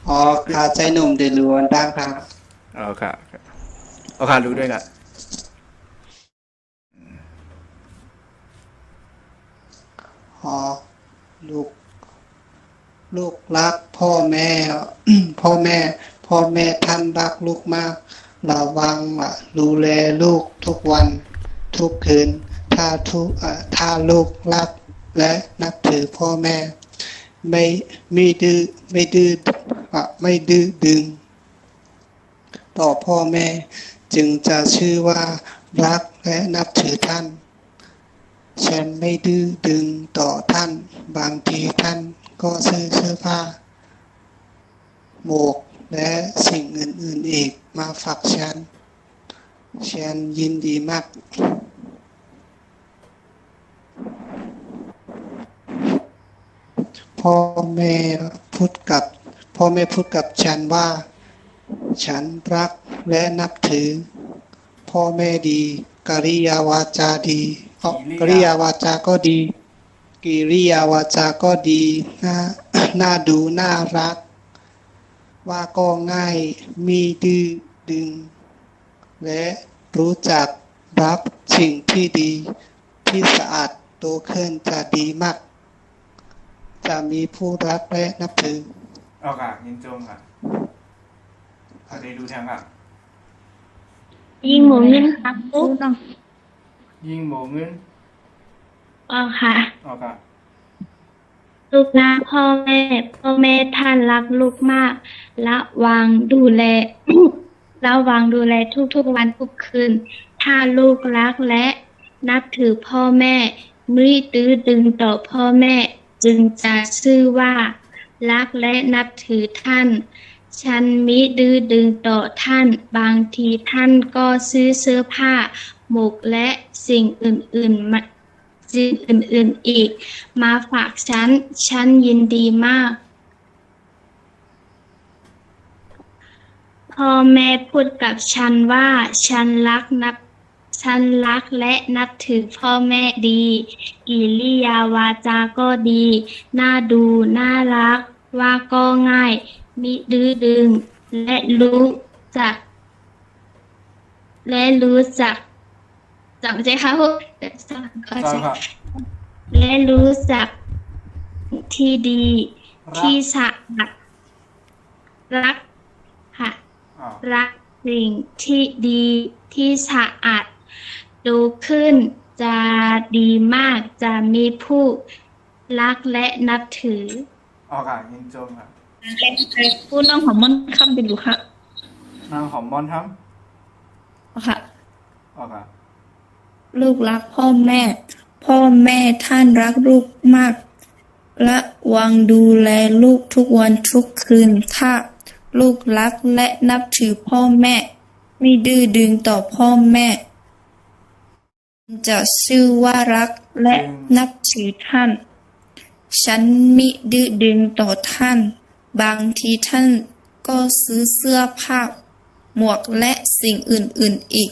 อ๋อข้าใจหนุ่มเดือดล้วนดังครับอ๋อค่ะอ๋อค่ะรู้ด้วยค่ะอ๋อลูกลูกรักพ่อแม่พ่อแม่พ่อแม่ท่านรักลูกมากระวังดูแลลูกทุกวันทุกคืนถ้าลูกรักและนับถือพ่อแม่ไม่ไม่ดื้อดึงต่อพ่อแม่จึงจะชื่อว่ารักและนับถือท่านฉันไม่ดื้อดึงต่อท่านบางทีท่านก็ซื้อเสื้อผ้าหมวกและสิ่งอื่นๆอีกมาฝากฉันยินดีมากพ่อแม่พูดกับพ่อแม่พูดกับฉันว่าฉันรักและนับถือพ่อแม่ดีกริยาวาจาดีกริยาวาจาก็ดีกิริยาวาจาก็ดีน่าดูน่ารักว่าก็ง่ายมีดื้อดึงและรู้จักรับสิ่งที่ดีที่สะอาดโตขึ้นจะดีมากจะมีผู้รักและนับถืออ๋อค่ะยินจงค่ะได้ดูแทงค่ะยิงหมูเงินครับปุ๊บยิงหมูเงินอ๋อค่ะอ๋อค่ะลูกรักพ่อแม่ท่านรักลูกมากละวังดูแล ระวังดูแลทุกวันทุกคืนถ้าลูกรักและนับถือพ่อแม่ไม่ตื้อดึงต่อพ่อแม่จึงจะชื่อว่ารักและนับถือท่านฉันมิดื้อดึงต่อท่านบางทีท่านก็ซื้อเสื้อผ้าหมวกและสิ่งอื่นๆอีกมาฝากฉันยินดีมากพ่อแม่พูดกับฉันว่าฉันรักและนับถือพ่อแม่ดีกิริยาวาจาก็ดีน่าดูน่ารักว่าก็ง่ายมิดื้อดึงและจักจักใจเขาและรู้จักที่ดีที่สะอาดรักค่ะรักสิ่งที่ดีที่สะอาดดูขึ้นจะดีมากจะมีผู้รักและนับถืออ๋อค่ะยินจงค่ะพูดน้องหอมม่อนคำเป็นดูค่ะนางหอมมอนทั้งค่ะอ๋อค่ะลูกรักพ่อแม่ท่านรักลูกมากและวังดูแลลูกทุกวันทุกคืนถ้าลูกรักและนับถือพ่อแม่ไม่ดื้อดึงต่อพ่อแม่จะชื่อว่ารักและนับถือท่านฉันมิดื้อดึงต่อท่านบางทีท่านก็ซื้อเสื้อผ้าหมวกและสิ่งอื่นๆอีก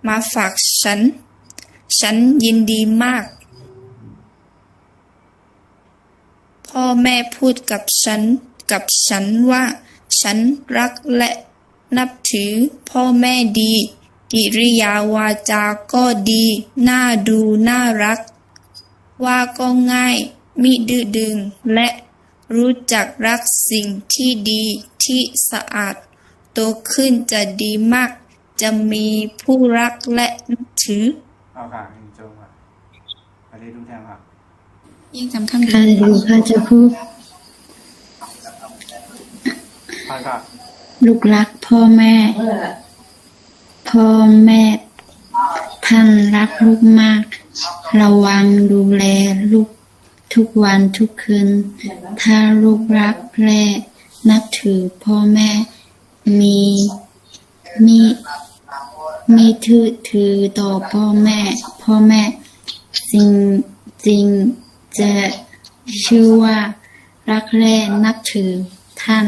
มาฝากฉันยินดีมากพ่อแม่พูดกับฉันว่าฉันรักและนับถือพ่อแม่ดีกิริยาวาจาก็ดีน่าดูน่ารักว่าก็ง่ายมิดื้อดึงและรู้จักรักสิ่งที่ดีที่สะอาดโตขึ้นจะดีมากจะมีผู้รักและนับถือเอาค่ะยินจงค่ะได้ดูแทงค่ะยิ่งสำคัญค่ะดูค่ะจะพูดค่ะลูกรักพ่อแม่ท่านรักลูกมากระวังดูแลลูกทุกวันทุกคืนถ้าลูกรักและนับถือพ่อแม่มีถือต่อพ่อแม่จริงจะชื่อว่ารักและนับถือท่าน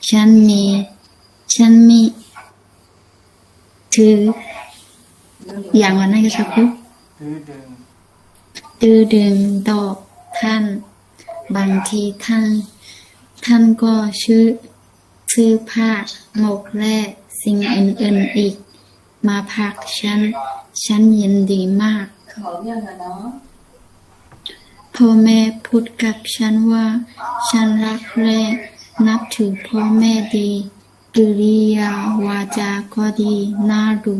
ฉันมีถืออย่างวันนั้นก็สักพูดดื้อดึงต่อท่านบางทีท่าน ท่านก็ซื้อผ้าหมกและสิ่งอื่นๆอีกมาผลักฉันยินดีมากพ่อแม่พูดกับฉันว่าฉันรักและนับถือพ่อแม่ดีกิริยาวาจาก็ดีน่าดู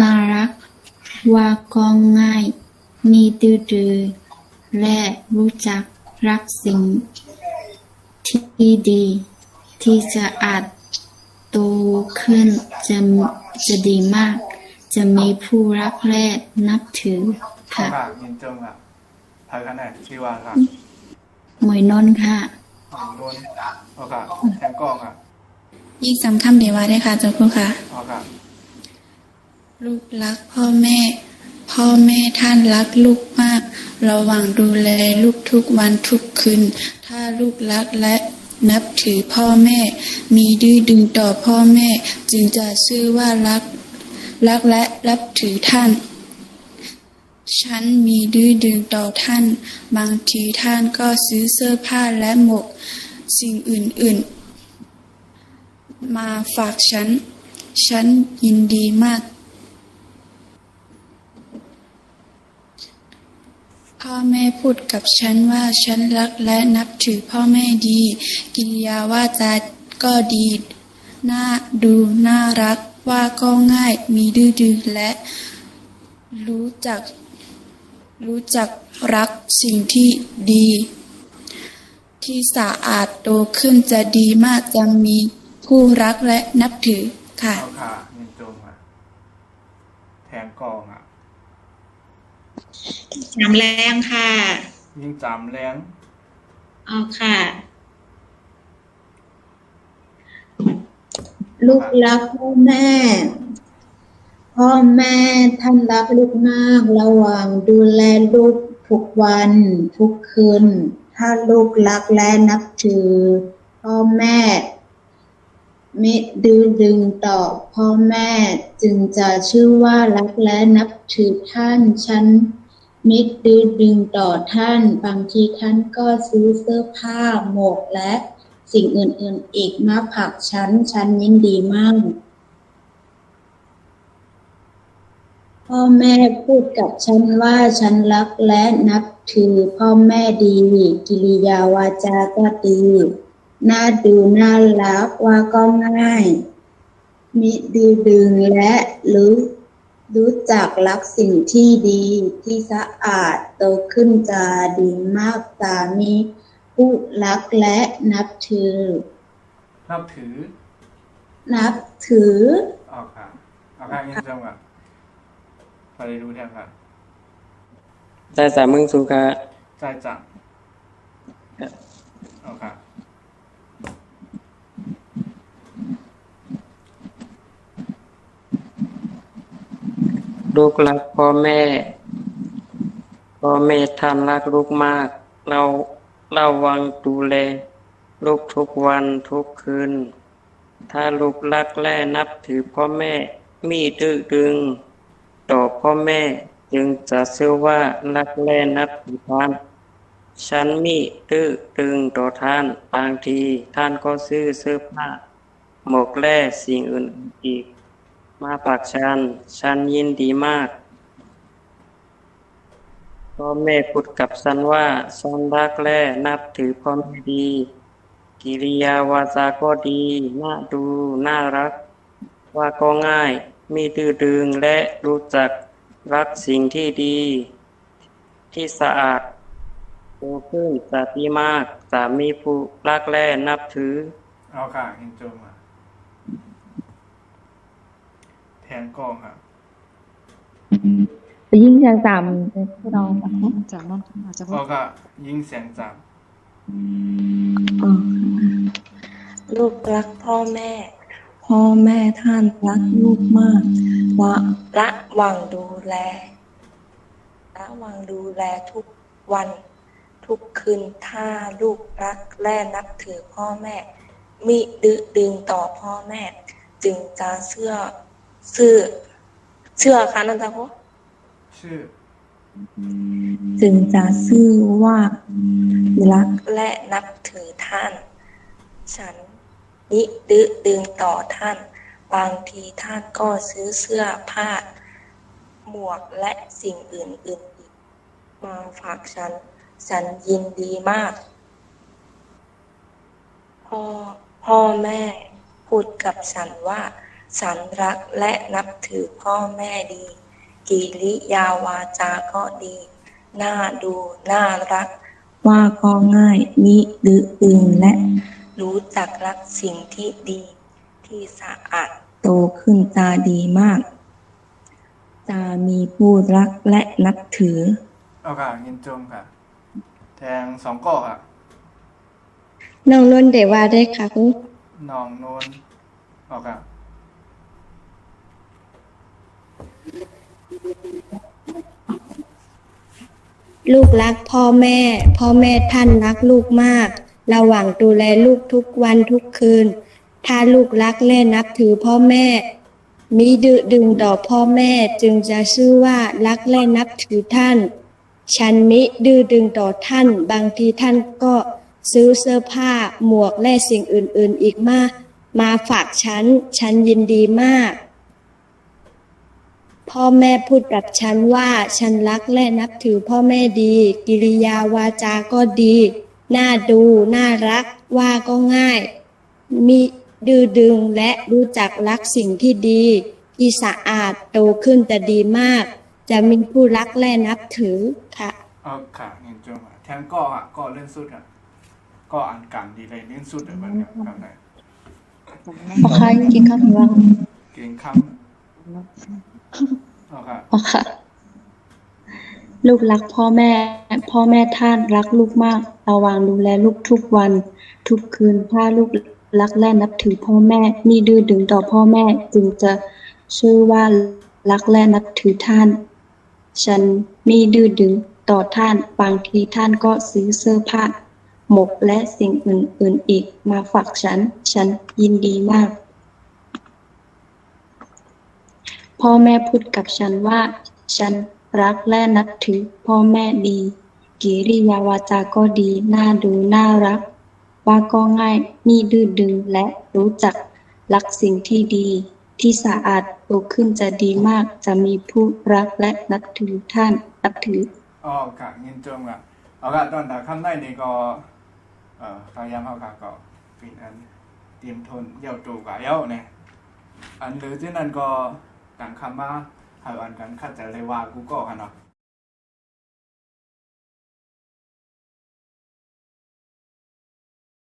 น่ารักว่าก็ง่ายมีดื้อๆและรู้จักรักสิ่งที่ดีที่จะอาจโตขึ้นจะดีมากจะมีผู้รักและนับถือค่ะ ค่ะยินจงอ่ะพายคะแนนชื่อว่าค่ะ หมวยนนท์ค่ะ นวลโอค่ะแทงกองอ่ะ ยิ่งสำคัญเดี๋ยวว่าได้ค่ะเจ้าคุณค่ะ โอค่ะ ลูกรักพ่อแม่ พ่อแม่ท่านรักลูกมาก ระวังดูแลลูกทุกวันทุกคืน ถ้าลูกรักและนับถือพ่อแม่ มีดื้อดึงต่อพ่อแม่ จึงจะชื่อว่ารักและนับถือท่าน ฉันมีดื้อดึงต่อท่าน บางทีท่านก็ซื้อเสื้อผ้าและหมวกสิ่งอื่นๆ มาฝากฉันยินดีมาก พ่อแม่พูดกับฉันว่าฉันรักและนับถือพ่อแม่ดี กิริยาวาจาก็ดี น่าดูน่ารักว่าก็ง่ายมีดื้อและรู้จักรักสิ่งที่ดี ที่สะอาดโตขึ้นจะดีมากจะมีผู้รักและนับถือค่ะ เอาค่ะยินจงอ่ะแทงกองอ่ะ น้ำแรงค่ะ ยิ่งจำแรง เอาค่ะ ลูกรักพ่อแม่ พ่อแม่ท่านรักลูกมากระวังดูแลลูกทุกวันทุกคืน ถ้าลูกรักและนับถือ พ่อแม่มิดื้อดึงต่อพ่อแม่จึงจะชื่อว่ารักและนับถือท่านฉันมิดื้อดึงต่อท่านบางทีท่านก็ซื้อเสื้อผ้าหมวกและสิ่งอื่นๆอีกมาผลักฉันยินดีมากพ่อแม่พูดกับฉันว่าฉันรักและนับถือพ่อแม่ดีกิริยาวาจาก็ดีน่าดูน่ารักว่าก็ง่ายมิดื้อดึงและรู้จักรักสิ่งที่ดีที่สะอาดโตขึ้นจะดีมากสามีผู้รักและนับถือ นับถือ เอาค่ะเอาค่ะยินจงอ่ะพอได้รู้แทงค่ะ ใจสามึงสุขะ ใจจังเอาค่ะ ลูกรักพ่อแม่ท่านรักลูกมาก เราระวังดูแลลูกทุกวันทุกคืน ถ้าลูกรักและนับถือพ่อแม่มีดื้อดึงต่อพ่อแม่จึงจะชื่อว่ารักและนับถือท่าน ฉันมีดื้อดึงต่อท่านบางทีท่านก็ซื้อเสื้อผ้าหมวกและสิ่งอื่นอีกมาฝากฉันยินดีมากพ่อแม่พูดกับฉันว่าฉันรักและนับถือพ่อแม่ดีกิริยาวาจาก็ดีน่าดูน่ารักว่าก็ง่ายมีดื้อดึงและรู้จักรักสิ่งที่ดีที่สะอาดโตขึ้นจะดีมากจะมีผู้รักและนับถือ เอาค่ะยินจงอ่ะแทงกองอ่ะ ไปยิ่งเสียงต่ำเป็นพี่น้องแบบนี้ จากนนท์อาจจะพู เอา ด ค่ะยิ่งเสียงจัง ลูกรักพ่อแม่ พ่อแม่ท่านรักลูกมากระวังดูแลทุกวันทุกคืน ถ้าลูกรักและนับถือพ่อแม่มิดื้อดึงต่อพ่อแม่ จึงจะเชื่อค่ะนั่นจ้ะพ่อ ชื่อ จึงจะชื่อว่ารักและนับถือท่าน ฉันมิดื้อดึงต่อท่านบางทีท่านก็ซื้อเสื้อผ้าหมวกและสิ่งอื่นๆอีกมาฝากฉันยินดีมากพ่อแม่พูดกับฉันว่าฉันรักและนับถือพ่อแม่ดีกิริยาวาจาก็ดีน่าดูน่ารักว่าก็ง่ายมิดื้อดึงและรู้จักรักสิ่งที่ดีที่สะอาดโตขึ้นตาดีมากจะมีผู้รักและนับถือเอาค่ะยินจมค่ะแทงสองก้อค่ะน้องนนท์ได้ว่าได้ค่ะคุณ น้องโนนเอาค่ะลูกรักพ่อแม่ท่านรักลูกมากระหว่างดูแลลูกทุกวันทุกคืนถ้าลูกรักและนับถือพ่อแม่มิดื้อดึงต่อพ่อแม่จึงจะชื่อว่ารักและนับถือท่านฉันมิดื้อดึงต่อท่านบางทีท่านก็ซื้อเสื้อผ้าหมวกและสิ่งอื่นๆอีกมาฝากฉันยินดีมากพ่อแม่พูดกับฉันว่าฉันรักและนับถือพ่อแม่ดีกิริยาวาจาก็ดีน่าดูน่ารักว่าก็ง่ายมิดื้อดึงและรู้จักรักสิ่งที่ดีที่สะอาดโตขึ้นแต่ดีมากจะมีผู้รักและนับถือค่ะเอาค่ะยินจมค่ะแทงก้อค่ะก้อเล่นสุดค่ะก้ออ่านกันดีเลยเล่นสุดเลยมันครับไหนโอเคกินข้าวถึงแล้ว เก่งคำเอาค่ะอ๋อค่ะลูกรักพ่อแม่ท่านรักลูกมากระวังดูแลลูกทุกวันทุกคืนถ้าลูกรักและนับถือพ่อแม่มิดื้อดึงต่อพ่อแม่จึงจะชื่อว่ารักและนับถือท่านฉันมิดื้อดึงต่อท่านบางทีท่านก็ซื้อเสื้อผ้าหมวกและสิ่งอื่นๆอีกมาฝากฉันยินดีมากพ่อแม่พูดกับฉันว่าฉันรักและนับถือพ่อแม่ดีกิริยาวาจาก็ดีน่าดูน่ารักว่าก็ง่ายมิดื้อดึงและรู้จักรักสิ่งที่ดีที่สะอาดโตขึ้นจะดีมากจะมีผู้รักและนับถือท่านนับถืออ๋อค่ะยินจมค่ะเอาค่ะตอนคำได้นี่ก็พยายามเอาค่ะก็เป็นอันเตรียมทนเย้าตูกับเย้าเนี่ยอันหรือที่นั่นก็การคำว่าหาอันกันข้าจะเลยว่ากูก็ค่ะเนาะ